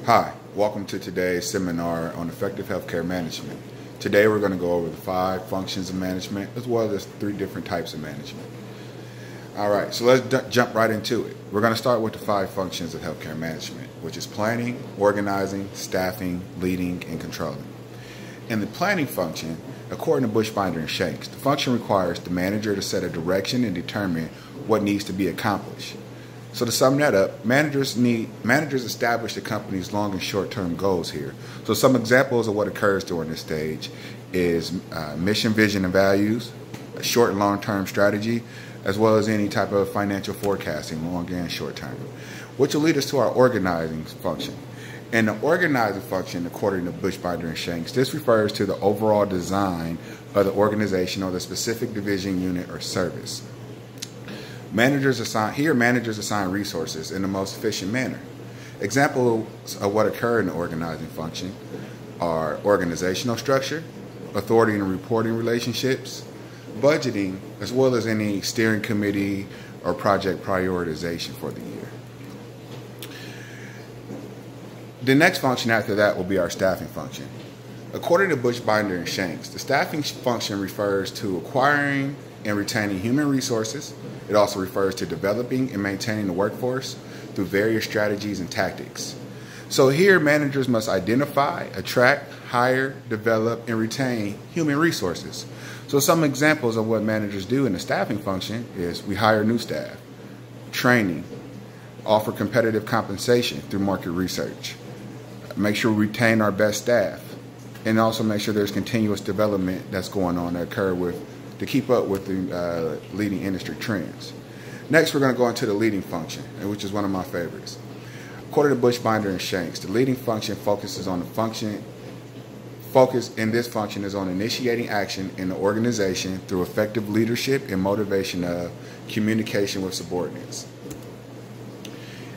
Hi, welcome to today's seminar on effective healthcare management. Today we're going to go over the 5 functions of management as well as 3 different types of management. Alright, so let's jump right into it. We're going to start with the 5 functions of healthcare management, which is planning, organizing, staffing, leading, and controlling. In the planning function, according to Buchbinder and Shanks, the function requires the manager to set a direction and determine what needs to be accomplished. So to sum that up, managers establish the company's long and short-term goals here. So some examples of what occurs during this stage is mission, vision, and values, a short and long-term strategy, as well as any type of financial forecasting, long and short-term, which will lead us to our organizing function. In the organizing function, according to Buchbinder and Shanks, this refers to the overall design of the organization or the specific division, unit, or service. Managers assign resources in the most efficient manner. Examples of what occur in the organizing function are organizational structure, authority and reporting relationships, budgeting, as well as any steering committee or project prioritization for the year. The next function after that will be our staffing function. According to Buchbinder and Shanks, the staffing function refers to acquiring and retaining human resources. It also refers to developing and maintaining the workforce through various strategies and tactics. So here, managers must identify, attract, hire, develop, and retain human resources. So some examples of what managers do in the staffing function is we hire new staff, training, offer competitive compensation through market research, make sure we retain our best staff, and also make sure there's continuous development that's going on that occur to keep up with the leading industry trends. Next, we're going to go into the leading function, which is one of my favorites. According to Buchbinder and Shanks, the leading function focuses on focus in this function is on initiating action in the organization through effective leadership and motivation of communication with subordinates.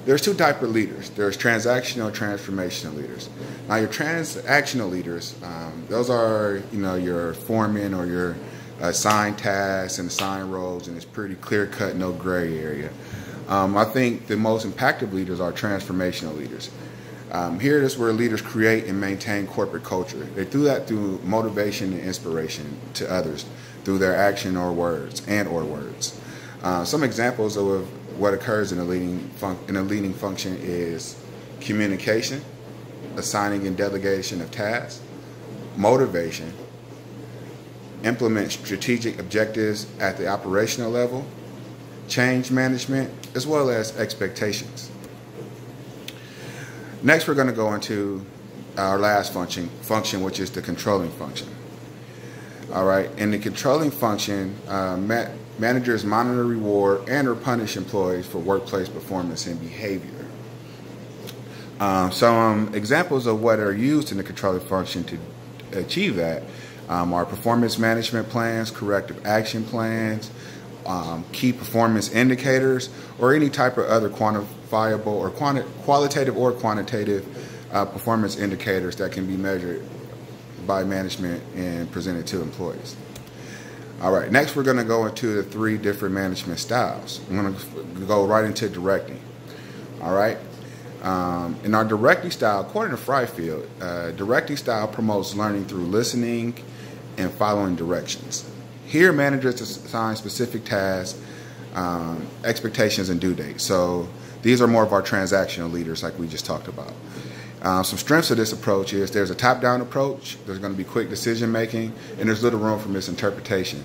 There's 2 types of leaders. There's transactional and transformational leaders. Now, your transactional leaders, those are your foremen or your assigned tasks and assigned roles, and it's pretty clear cut, no gray area. I think the most impactful leaders are transformational leaders. Here is where leaders create and maintain corporate culture. They do that through motivation and inspiration to others through their action or words. Some examples of what occurs in a leading function is communication, assigning and delegation of tasks, motivation, implement strategic objectives at the operational level, change management, as well as expectations. Next, we're going to go into our last function, which is the controlling function. All right, in the controlling function, managers monitor, reward, and/or punish employees for workplace performance and behavior. Some examples of what are used in the controlling function to achieve that are performance management plans, corrective action plans, key performance indicators, or any type of other quantifiable or qualitative or quantitative performance indicators that can be measured by management and presented to employees. All right, next we're going to go into the 3 different management styles. I'm going to go right into directing. All right. In our directing style, according to Fryfield, directing style promotes learning through listening and following directions. Here, managers assign specific tasks, expectations, and due dates. So these are more of our transactional leaders like we just talked about. Some strengths of this approach is there's a top-down approach, there's going to be quick decision-making, and there's little room for misinterpretation.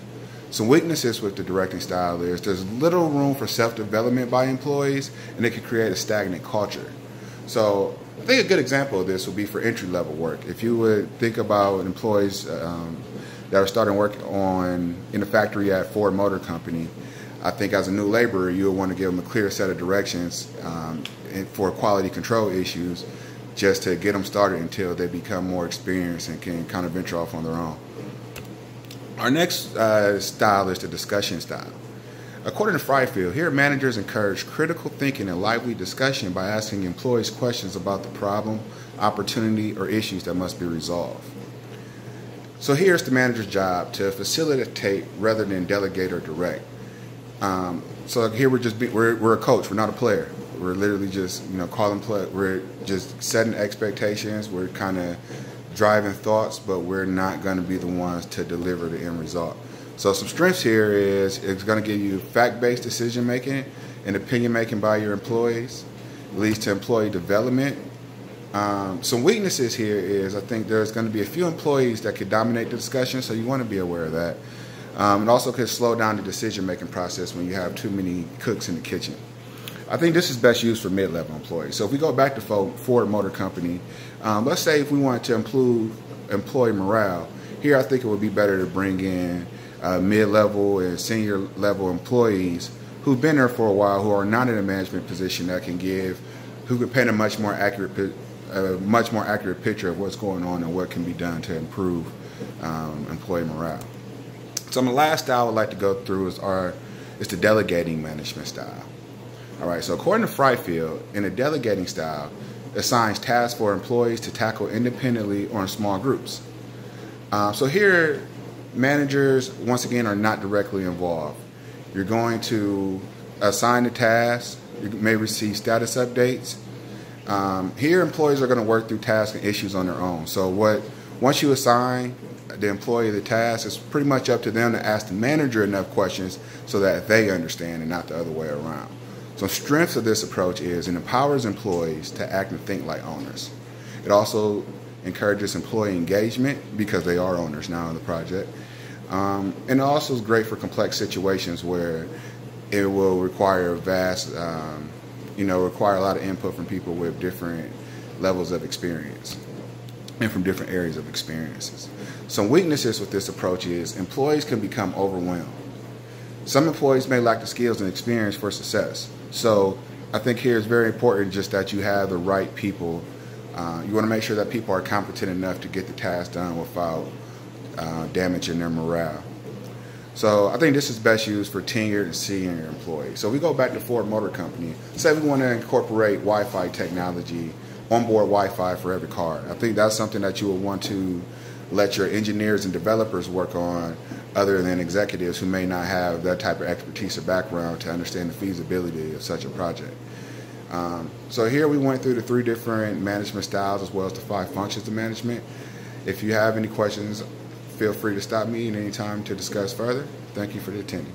Some weaknesses with the directing style is there's little room for self-development by employees, and it can create a stagnant culture. So I think a good example of this would be for entry-level work. If you would think about employees that are starting work in a factory at Ford Motor Company, I think as a new laborer, you would want to give them a clear set of directions for quality control issues just to get them started until they become more experienced and can kind of venture off on their own. Our next style is the discussion style. According to Fryfield, here managers encourage critical thinking and lively discussion by asking employees questions about the problem, opportunity, or issues that must be resolved. So here's the manager's job to facilitate rather than delegate or direct. So here we're a coach, we're not a player. We're literally just, we're just setting expectations. We're kind of driving thoughts, but we're not going to be the ones to deliver the end result. So some strengths here is it's going to give you fact-based decision making and opinion making by your employees. It leads to employee development. Some weaknesses here is I think there's going to be a few employees that could dominate the discussion, so you want to be aware of that. It also could slow down the decision-making process when you have too many cooks in the kitchen. I think this is best used for mid-level employees. So if we go back to Ford Motor Company, let's say if we wanted to improve employee morale, here I think it would be better to bring in mid-level and senior-level employees who've been there for a while, who are not in a management position, who can paint a much more accurate picture of what's going on and what can be done to improve employee morale. So the last style I would like to go through is the delegating management style. All right, so according to Freifeld, in a delegating style, it assigns tasks for employees to tackle independently or in small groups. So here, managers, once again, are not directly involved. You're going to assign the tasks. You may receive status updates. Here, employees are going to work through tasks and issues on their own. So once you assign the employee the task, it's pretty much up to them to ask the manager enough questions so that they understand and not the other way around. Some strengths of this approach is it empowers employees to act and think like owners. It also encourages employee engagement because they are owners now in the project. And it also is great for complex situations where it will require require a lot of input from people with different levels of experience and from different areas of experiences. Some weaknesses with this approach is employees can become overwhelmed. Some employees may lack the skills and experience for success. So I think here it's very important just that you have the right people. You want to make sure that people are competent enough to get the task done without damaging their morale. So I think this is best used for tenured and senior employees. So we go back to Ford Motor Company. Say we want to incorporate Wi-Fi technology, onboard Wi-Fi for every car. I think that's something that you would want to let your engineers and developers work on other than executives who may not have that type of expertise or background to understand the feasibility of such a project. So here we went through the 3 different management styles as well as the 5 functions of management. If you have any questions, feel free to stop me at any time to discuss further. Thank you for attending.